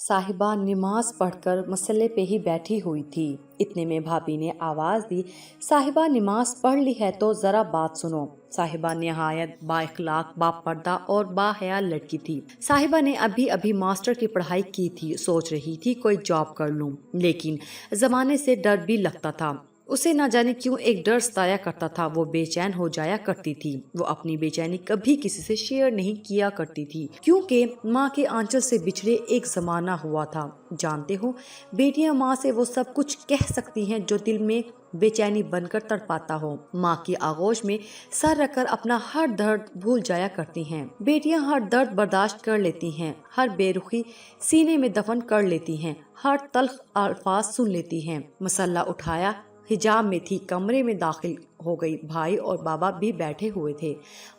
साहिबा नमाज पढ़कर मसल्ले पे ही बैठी हुई थी। इतने में भाभी ने आवाज दी, साहिबा नमाज पढ़ ली है तो जरा बात सुनो। साहिबा निहायत बाइखलाक, बापर्दा और बाहया लड़की थी। साहिबा ने अभी अभी मास्टर की पढ़ाई की थी। सोच रही थी कोई जॉब कर लूं, लेकिन जमाने से डर भी लगता था। उसे न जाने क्यों एक डर सताया करता था। वो बेचैन हो जाया करती थी। वो अपनी बेचैनी कभी किसी से शेयर नहीं किया करती थी, क्योंकि माँ के आंचल से बिछड़े एक जमाना हुआ था। जानते हो, बेटियां माँ से वो सब कुछ कह सकती हैं जो दिल में बेचैनी बनकर तड़पाता हो। माँ की आगोश में सर रखकर अपना हर दर्द भूल जाया करती हैं। बेटियां हर दर्द बर्दाश्त कर लेती हैं, हर बेरुखी सीने में दफन कर लेती हैं, हर तल्ख अल्फाज सुन लेती हैं। मसल्ला उठाया, हिजाब में थी, कमरे में दाखिल हो गई। भाई और बाबा भी बैठे हुए थे।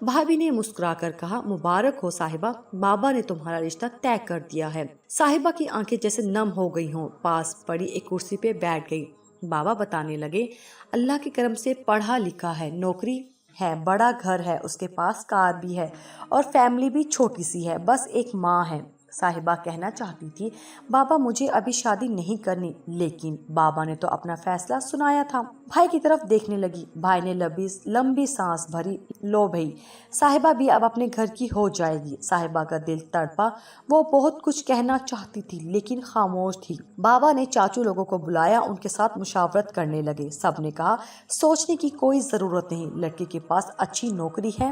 भाभी ने मुस्कुराकर कहा, मुबारक हो साहिबा, बाबा ने तुम्हारा रिश्ता तय कर दिया है। साहिबा की आंखें जैसे नम हो गई हों। पास पड़ी एक कुर्सी पे बैठ गई। बाबा बताने लगे, अल्लाह के करम से पढ़ा लिखा है, नौकरी है, बड़ा घर है, उसके पास कार भी है और फैमिली भी छोटी सी है, बस एक माँ है। साहिबा कहना चाहती थी, बाबा मुझे अभी शादी नहीं करनी, लेकिन बाबा ने तो अपना फैसला सुनाया था। भाई की तरफ देखने लगी। भाई ने लंबी सांस भरी। लो भाई, साहिबा भी अब अपने घर की हो जाएगी। साहिबा का दिल तड़पा। वो बहुत कुछ कहना चाहती थी, लेकिन खामोश थी। बाबा ने चाचू लोगों को बुलाया, उनके साथ मुशावरत करने लगे। सबने कहा, सोचने की कोई जरूरत नहीं, लड़के के पास अच्छी नौकरी है,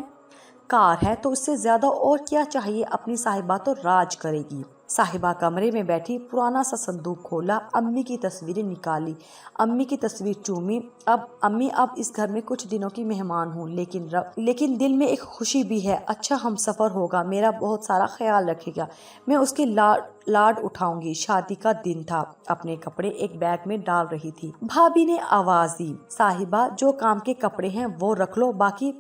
कार है, तो उससे ज्यादा और क्या चाहिए। अपनी साहिबा तो राज करेगी। साहिबा कमरे में बैठी पुराना सा संदूक खोला, अम्मी की तस्वीरें निकाली, अम्मी की तस्वीर चूमी। अब इस घर में कुछ दिनों की मेहमान हूँ, लेकिन दिल में एक खुशी भी है। अच्छा हम सफर होगा, मेरा बहुत सारा ख्याल रखेगा, मैं उसकी लाड उठाऊंगी। शादी का दिन था। अपने कपड़े एक बैग में डाल रही थी। भाभी ने आवाज दी, साहिबा जो काम के कपड़े हैं वो रख लो, बाकी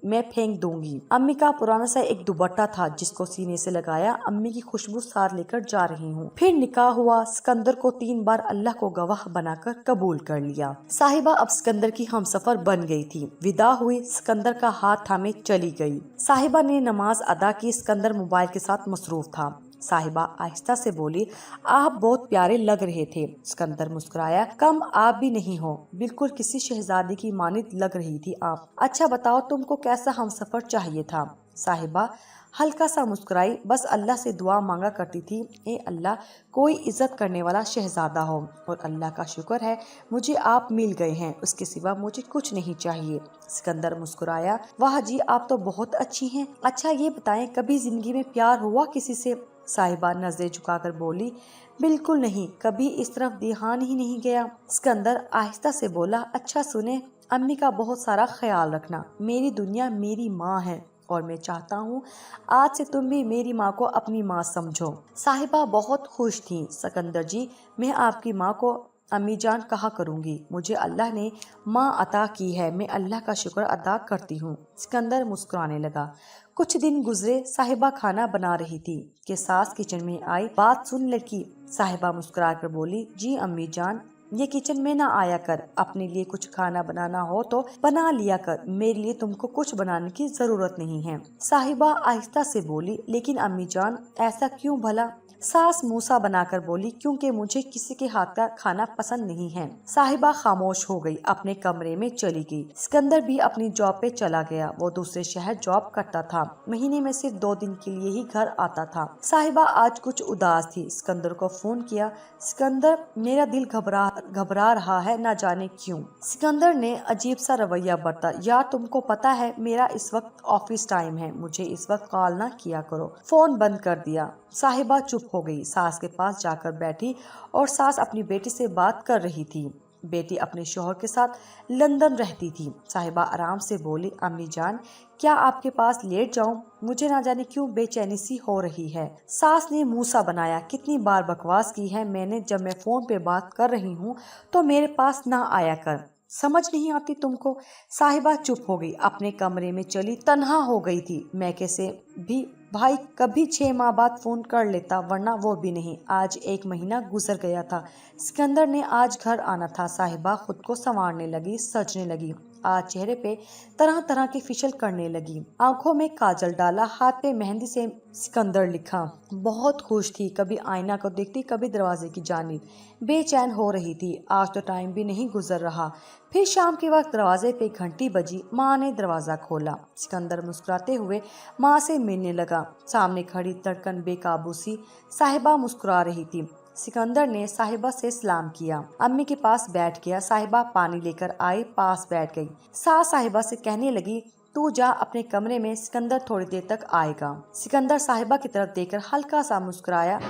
मैं फेंक दूंगी। अम्मी का पुराना सा एक दुपट्टा था जिसको सीने से लगाया। अम्मी की खुशबू साथ लेकर जा रही हूँ। फिर निकाह हुआ। सिकंदर को 3 बार अल्लाह को गवाह बनाकर कबूल कर लिया। साहिबा अब सिकंदर की हमसफर बन गई थी। विदा हुई, सिकंदर का हाथ थामे चली गई। साहिबा ने नमाज अदा की। सिकंदर मोबाइल के साथ मसरूफ था। साहिबा आहिस्ता से बोली, आप बहुत प्यारे लग रहे थे। सिकंदर मुस्कुराया, कम आप भी नहीं हो, बिल्कुल किसी शहजादी की मानित लग रही थी आप। अच्छा बताओ, तुमको कैसा हमसफर चाहिए था? साहिबा हल्का सा मुस्कुराई। बस अल्लाह से दुआ मांगा करती थी, ए अल्लाह कोई इज्जत करने वाला शहजादा हो, और अल्लाह का शुक्र है मुझे आप मिल गए हैं, उसके सिवा मुझे कुछ नहीं चाहिए। सिकंदर मुस्कुराया, वाह जी आप तो बहुत अच्छी हैं। अच्छा ये बताएं, कभी जिंदगी में प्यार हुआ किसी से? साहिबा नजरें झुकाकर बोली, बिल्कुल नहीं, कभी इस तरफ ध्यान ही नहीं गया। सिकंदर आहिस्ता से बोला, अच्छा सुने, अम्मी का बहुत सारा ख्याल रखना। मेरी दुनिया मेरी माँ है और मैं चाहता हूँ आज से तुम भी मेरी माँ को अपनी माँ समझो। साहिबा बहुत खुश थी। सिकंदर जी, मैं आपकी माँ को अम्मी जान कहा करूंगी। मुझे अल्लाह ने माँ अता की है, मैं अल्लाह का शुक्र अदा करती हूँ। सिकंदर मुस्कुराने लगा। कुछ दिन गुजरे। साहिबा खाना बना रही थी कि सास किचन में आई। बात सुन लड़की। साहिबा मुस्कुरा कर बोली, जी अम्मी जान, ये किचन में ना आया कर, अपने लिए कुछ खाना बनाना हो तो बना लिया कर, मेरे लिए तुमको कुछ बनाने की जरूरत नहीं है। साहिबा आहिस्ता से बोली, लेकिन अम्मी जान ऐसा क्यों भला? सास मूसा बनाकर बोली, क्योंकि मुझे किसी के हाथ का खाना पसंद नहीं है। साहिबा खामोश हो गई, अपने कमरे में चली गई। सिकंदर भी अपनी जॉब पे चला गया। वो दूसरे शहर जॉब करता था। महीने में सिर्फ 2 दिन के लिए ही घर आता था। साहिबा आज कुछ उदास थी। सिकंदर को फोन किया, सिकंदर मेरा दिल घबरा रहा है, न जाने क्यों। सिकंदर ने अजीब सा रवैया बरता, यार तुमको पता है मेरा इस वक्त ऑफिस टाइम है, मुझे इस वक्त कॉल ना किया करो। फोन बंद कर दिया। साहिबा चुप हो गई। सास के पास जाकर बैठी और सास अपनी बेटी से बात कर रही थी। बेटी अपने शौहर के साथ लंदन रहती थी। साहिबा आराम से बोली, अम्मी जान क्या आपके पास लेट जाऊं? मुझे ना जाने क्यों बेचैनी सी हो रही है। सास ने मूसा बनाया, कितनी बार बकवास की है मैंने, जब मैं फोन पे बात कर रही हूँ तो मेरे पास ना आया कर, समझ नहीं आती तुमको? साहिबा चुप हो गई, अपने कमरे में चली, तन्हा हो गई थी। मैं कैसे भी भाई कभी 6 माह बाद फोन कर लेता, वरना वो भी नहीं। आज 1 महीना गुजर गया था। सिकंदर ने आज घर आना था। साहिबा खुद को संवारने लगी, सजने लगी। आज चेहरे पे तरह तरह की फिसल करने लगी। आंखों में काजल डाला, हाथ पे मेहंदी से सिकंदर लिखा। बहुत खुश थी, कभी आईना को देखती, कभी दरवाजे की जानिब। बेचैन हो रही थी, आज तो टाइम भी नहीं गुजर रहा। फिर शाम के वक्त दरवाजे पे घंटी बजी। माँ ने दरवाजा खोला। सिकंदर मुस्कुराते हुए माँ से मिलने लगा। सामने खड़ी धड़कन बेकाबू सी साहिबा मुस्कुरा रही थी। सिकंदर ने साहिबा से सलाम किया, अम्मी के पास बैठ गया। साहिबा पानी लेकर आई, पास बैठ गई। सास साहिबा से कहने लगी, तू जा अपने कमरे में, सिकंदर थोड़ी देर तक आएगा। सिकंदर साहिबा की तरफ देखकर हल्का सा मुस्कुराया।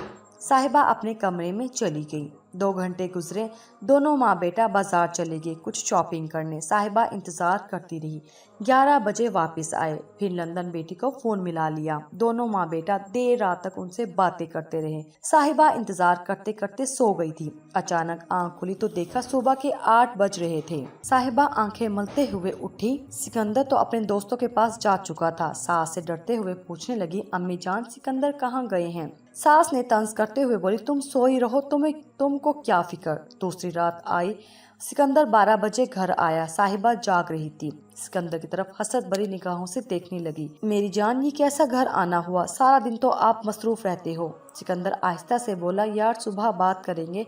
साहिबा अपने कमरे में चली गई। 2 घंटे गुजरे। दोनों माँ बेटा बाजार चले गए कुछ शॉपिंग करने। साहिबा इंतजार करती रही। 11 बजे वापस आए। फिर लंदन बेटी को फोन मिला लिया। दोनों माँ बेटा देर रात तक उनसे बातें करते रहे। साहिबा इंतजार करते करते सो गई थी। अचानक आंख खुली तो देखा सुबह के 8 बज रहे थे। साहिबा आंखें मलते हुए उठी। सिकंदर तो अपने दोस्तों के पास जा चुका था। सास से डरते हुए पूछने लगी, अम्मी जान सिकंदर कहाँ गए हैं? सास ने तंज करते हुए बोली, तुम सोई रहो, तुमको क्या फिक्र। दूसरी रात आई। सिकंदर 12 बजे घर आया। साहिबा जाग रही थी। सिकंदर की तरफ हसरत भरी निगाहों से देखने लगी। मेरी जान, ये कैसा घर आना हुआ? सारा दिन तो आप मसरूफ रहते हो। सिकंदर आहिस्ता से बोला, यार सुबह बात करेंगे,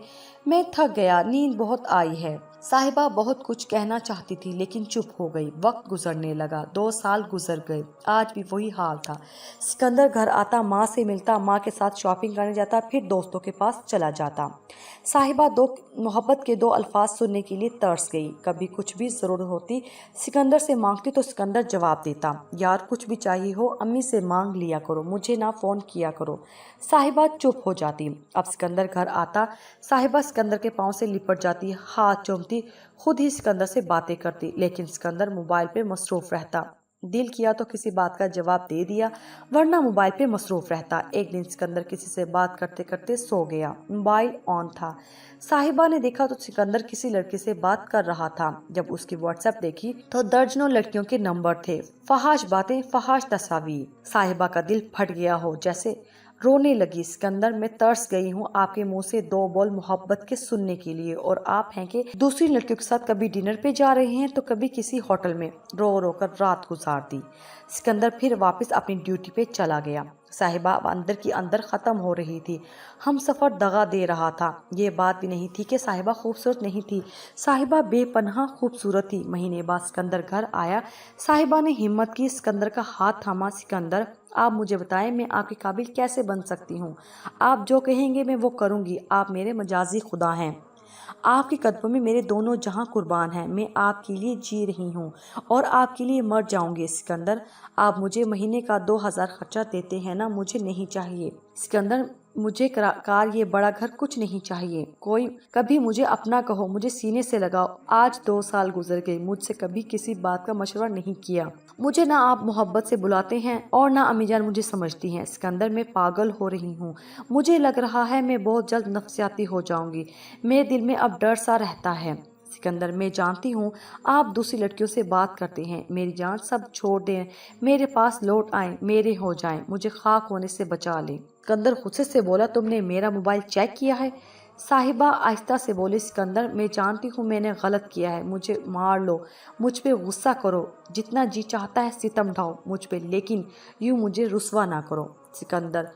मैं थक गया, नींद बहुत आई है। साहिबा बहुत कुछ कहना चाहती थी लेकिन चुप हो गई। वक्त गुजरने लगा। 2 साल गुजर गए। आज भी वही हाल था। सिकंदर घर आता, माँ से मिलता, माँ के साथ शॉपिंग करने जाता, फिर दोस्तों के पास चला जाता। साहिबा मोहब्बत के 2 अल्फाज सुनने के लिए तरस गई। कभी कुछ भी जरूरत होती सिकंदर से मांगती तो सिकंदर जवाब देता, यार कुछ भी चाहिए हो अम्मी से मांग लिया करो, मुझे ना फोन किया करो। साहिबा चुप हो जाती। अब सिकंदर घर आता। साहिबा सिकंदर के पांव से लिपट जाती, हाथ चूमती, खुद ही सिकंदर से बातें करती, लेकिन सिकंदर मोबाइल पे मसरूफ रहता। दिल किया तो किसी बात का जवाब दे दिया, वरना मोबाइल पे मसरूफ रहता। एक दिन सिकंदर किसी से बात करते करते सो गया। मोबाइल ऑन था। साहिबा ने देखा तो सिकंदर किसी लड़की से बात कर रहा था। जब उसकी व्हाट्सएप देखी तो दर्जनों लड़कियों के नंबर थे। फहाश बातें, फहाश तस्वीर। साहिबा का दिल फट गया हो, जैसे रोने लगी। सिकंदर, मैं तरस गई हूँ आपके मुंह से 2 बोल मोहब्बत के सुनने के लिए, और आप हैं कि दूसरी लड़कियों के साथ कभी डिनर पे जा रहे हैं तो कभी किसी होटल में। रो रो कर रात गुजार दी। सिकंदर फिर वापस अपनी ड्यूटी पे चला गया। साहिबा अंदर की अंदर खत्म हो रही थी। हम सफर दगा दे रहा था। ये बात भी नहीं थी कि साहिबा खूबसूरत नहीं थी। साहिबा बेपनाह खूबसूरत थी। महीने बाद सिकंदर घर आया। साहिबा ने हिम्मत की, सिकंदर का हाथ थामा। सिकंदर, आप मुझे बताएं मैं आपके काबिल कैसे बन सकती हूँ? आप जो कहेंगे मैं वो करूँगी। आप मेरे मजाजी खुदा हैं। आपके कदमों में मेरे दोनों जहां कुर्बान हैं। मैं आपके लिए जी रही हूँ और आपके लिए मर जाऊंगी। सिकंदर, आप मुझे महीने का 2000 खर्चा देते हैं ना, मुझे नहीं चाहिए। सिकंदर, मुझे कार, ये बड़ा घर कुछ नहीं चाहिए। कोई कभी मुझे अपना कहो, मुझे सीने से लगाओ। आज 2 साल गुजर गए, मुझसे कभी किसी बात का मशवरा नहीं किया। मुझे ना आप मोहब्बत से बुलाते हैं और ना अम्मीजान मुझे समझती हैं। सिकंदर, मैं पागल हो रही हूँ। मुझे लग रहा है मैं बहुत जल्द नफसियाती हो जाऊंगी। मेरे दिल में अब डर सा रहता है। सिकंदर, मैं जानती हूँ आप दूसरी लड़कियों से बात करते हैं। मेरी जान, सब छोड़ दें, मेरे पास लौट आए, मेरे हो जाएं, मुझे खाक होने से बचा लें। सिकंदर गुस्से से बोला, तुमने मेरा मोबाइल चेक किया है? साहिबा आहिस्ता से बोली, सिकंदर, मैं जानती हूँ मैंने गलत किया है, मुझे मार लो, मुझ पे गुस्सा करो, जितना जी चाहता है सितम ढाओ मुझ पे, लेकिन यूं मुझे रुस्वा ना करो। सिकंदर,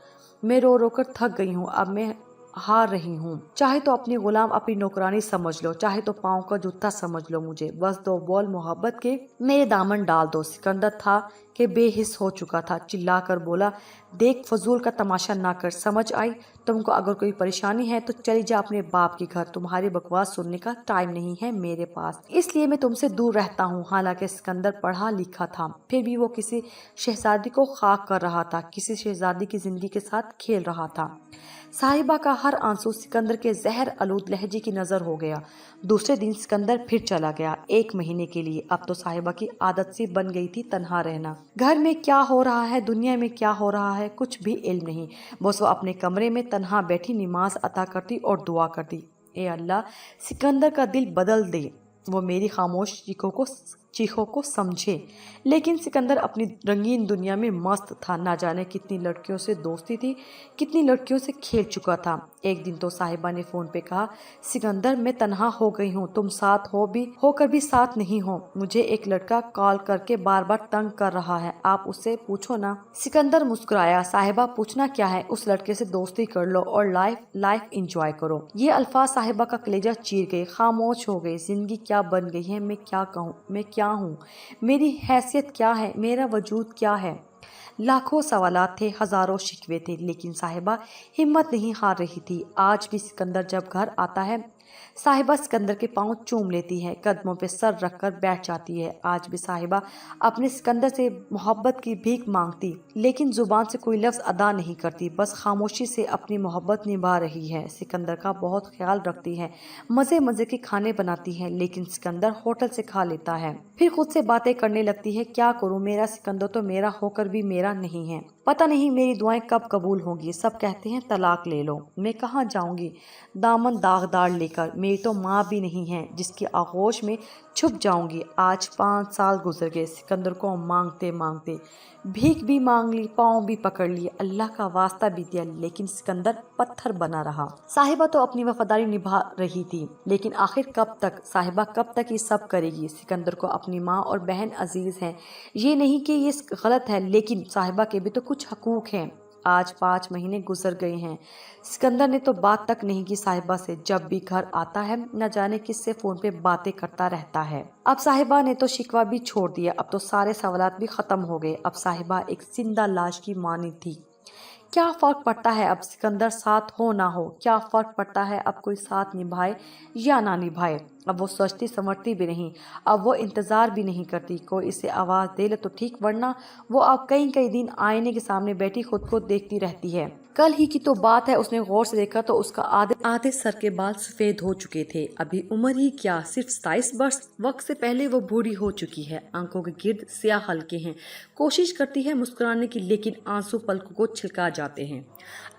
मैं रो रो कर थक गई हूँ, अब मैं हार रही हूँ। चाहे तो अपनी गुलाम, अपनी नौकरानी समझ लो, चाहे तो पाँव का जूता समझ लो मुझे, बस 2 बोल मोहब्बत के मेरे दामन डाल दो। सिकंदर था कि बेहिस हो चुका था। चिल्लाकर बोला, देख फजूल का तमाशा ना कर, समझ आई? तुमको अगर कोई परेशानी है तो चली जा अपने बाप के घर, तुम्हारी बकवास सुनने का टाइम नहीं है मेरे पास, इसलिए मैं तुमसे दूर रहता हूँ। हालांकि सिकंदर पढ़ा लिखा था, फिर भी वो किसी शहजादी को खाक कर रहा था, किसी शहजादी की जिंदगी के साथ खेल रहा था। साहिबा का हर आंसू सिकंदर के जहर आलूद लहजे की नजर हो गया। दूसरे दिन सिकंदर फिर चला गया, 1 महीने के लिए। अब तो साहिबा की आदत सी बन गई थी तन्हा रहना। घर में क्या हो रहा है, दुनिया में क्या हो रहा है, कुछ भी इल्म नहीं। बस वो अपने कमरे में तन्हा बैठी नमाज अता करती और दुआ करती, ए अल्लाह सिकंदर का दिल बदल दे, वो मेरी खामोश चीखों को समझे। लेकिन सिकंदर अपनी रंगीन दुनिया में मस्त था। ना जाने कितनी लड़कियों से दोस्ती थी, कितनी लड़कियों से खेल चुका था। एक दिन तो साहिबा ने फोन पे कहा, सिकंदर मैं तन्हा हो गई हूँ, तुम साथ होकर भी साथ नहीं हो। मुझे एक लड़का कॉल करके बार बार तंग कर रहा है, आप उससे पूछो ना। सिकंदर मुस्कुराया, साहिबा पूछना क्या है, उस लड़के से दोस्ती कर लो और लाइफ एंजॉय करो। ये अल्फाज साहिबा का कलेजा चीर गए, खामोश हो गई। जिंदगी क्या बन गई है, मैं क्या कहूँ, मैं क्या हूँ, मेरी हैसियत क्या है, मेरा वजूद क्या है। लाखों सवालात थे, हजारों शिकवे थे, लेकिन साहिबा हिम्मत नहीं हार रही थी। आज भी सिकंदर जब घर आता है, साहिबा सिकंदर के पांव चूम लेती है, कदमों पे सर रखकर बैठ जाती है। आज भी साहिबा अपने सिकंदर से मोहब्बत की भीख मांगती, लेकिन जुबान से कोई लफ्ज अदा नहीं करती, बस खामोशी से अपनी मोहब्बत निभा रही है। सिकंदर का बहुत ख्याल रखती है, मजे मजे के खाने बनाती है, लेकिन सिकंदर होटल से खा लेता है। फिर खुद से बातें करने लगती है, क्या करूं, मेरा सिकंदर तो मेरा होकर भी मेरा नहीं है। पता नहीं मेरी दुआएं कब कबूल होंगी। सब कहते हैं तलाक ले लो, मैं कहाँ जाऊंगी दामन दागदार लेकर। मेरी तो माँ भी नहीं है जिसकी आगोश में छुप जाऊंगी। आज 5 साल गुजर गए सिकंदर को मांगते मांगते। भीख भी मांग ली, पाँव भी पकड़ लिए, अल्लाह का वास्ता भी दिया, लेकिन सिकंदर पत्थर बना रहा। साहिबा तो अपनी वफादारी निभा रही थी, लेकिन आखिर कब तक साहिबा, कब तक ये सब करेगी। सिकंदर को अपनी माँ और बहन अजीज हैं, ये नहीं कि ये गलत है, लेकिन साहिबा के भी तो कुछ हकूक हैं। आज 5 महीने गुजर गए हैं, सिकंदर ने तो बात तक नहीं की साहिबा से। जब भी घर आता है न जाने किससे फोन पे बातें करता रहता है। अब साहिबा ने तो शिकवा भी छोड़ दिया, अब तो सारे सवालात भी खत्म हो गए। अब साहिबा एक जिंदा लाश की मानी थी। क्या फर्क पड़ता है अब सिकंदर साथ हो ना हो, क्या फर्क पड़ता है अब कोई साथ निभाए या ना निभाए। अब वो सोचती समझती भी नहीं, अब वो इंतजार भी नहीं करती कोई इसे आवाज दे ले तो ठीक, वरना वो अब कई कई दिन आईने के सामने बैठी खुद को देखती रहती है। कल ही की तो बात है, उसने गौर से देखा तो उसका आधे सर के बाल सफेद हो चुके थे। अभी उम्र ही क्या, सिर्फ 27 वर्ष। वक्त से पहले वो बूढ़ी हो चुकी है, आंखों के गिर्द स्याह हल्के हैं। कोशिश करती है मुस्कुराने की, लेकिन आंसू पलकों को छिलका जाते हैं।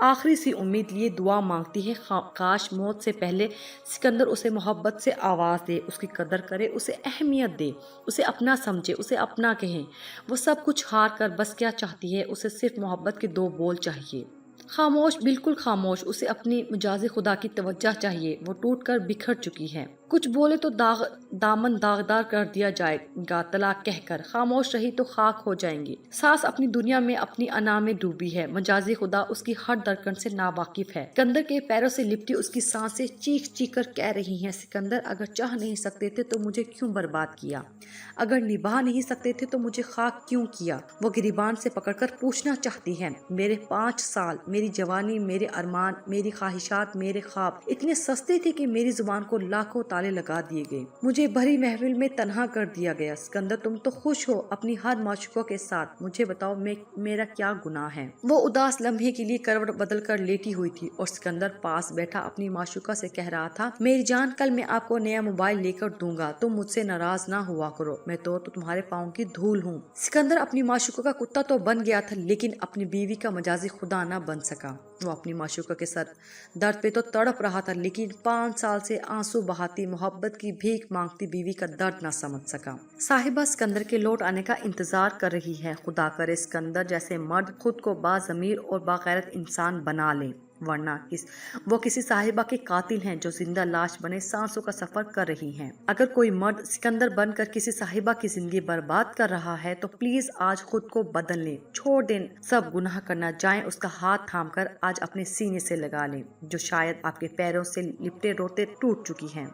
आखिरी सी उम्मीद लिए दुआ मांगती है, काश मौत से पहले सिकंदर उसे मोहब्बत से आवाज दे, उसकी कदर करे, उसे अहमियत दे, उसे अपना समझे, उसे अपना कहे। वो सब कुछ हार कर बस क्या चाहती है, उसे सिर्फ मोहब्बत के 2 बोल चाहिए। खामोश, बिल्कुल खामोश। उसे अपनी मुजाज़े खुदा की तवज्जो चाहिए, वो टूट कर बिखर चुकी है। कुछ बोले तो दामन दागदार कर दिया जाएगा तलाक कहकर। खामोश रही तो खाक हो जाएंगी। सास अपनी दुनिया में अपनी अना में डूबी है, मजाजी खुदा उसकी हर धड़कन से नावाकिफ है। सिकंदर के पैरों से लिपटी उसकी सांसें चीख चीख कर कह रही हैं, सिकंदर अगर चाह नहीं सकते थे तो मुझे क्यों बर्बाद किया, अगर निभा नहीं सकते थे तो मुझे खाक क्यों किया। वो गिरीबान से पकड़कर पूछना चाहती है, मेरे 5 साल, मेरी जवानी, मेरे अरमान, मेरी ख्वाहिशात, मेरे ख्वाब इतने सस्ते थे कि मेरी जुबान को लाखों ताले लगा दिए गए, मुझे भरी महफिल में तन्हा कर दिया गया। सिकंदर तुम तो खुश हो अपनी हर माशूकों के साथ, मुझे बताओ मेरा क्या गुनाह है। वो उदास लम्हे के लिए करवट बदल कर लेटी हुई थी और सिकंदर पास बैठा अपनी माशूका से कह रहा था, मेरी जान कल मैं आपको नया मोबाइल लेकर दूंगा, तुम मुझसे नाराज ना हुआ करो, मैं तो तुम्हारे पाँव की धूल हूँ। सिकंदर अपनी माशूका का कुत्ता तो बन गया था, लेकिन अपनी बीवी का मजाजी खुदा ना बन सका। वो अपनी माशूका के सर दर्द पे तो तड़प रहा था, लेकिन 5 साल से आंसू बहाती, मोहब्बत की भीख मांगती बीवी का दर्द ना समझ सका। साहिबा सिकंदर के लौट आने का इंतजार कर रही है। खुदा करे सिकंदर जैसे मर्द खुद को बाज़मीर और बागैरत इंसान बना ले, वरना वो किसी साहिबा के कातिल हैं जो जिंदा लाश बने सांसों का सफर कर रही हैं। अगर कोई मर्द सिकंदर बनकर किसी साहिबा की जिंदगी बर्बाद कर रहा है तो प्लीज आज खुद को बदल लें, छोड़ दें सब गुनाह करना, जाएं उसका हाथ थामकर आज अपने सीने से लगा लें जो शायद आपके पैरों से लिपटे रोते टूट चुकी है।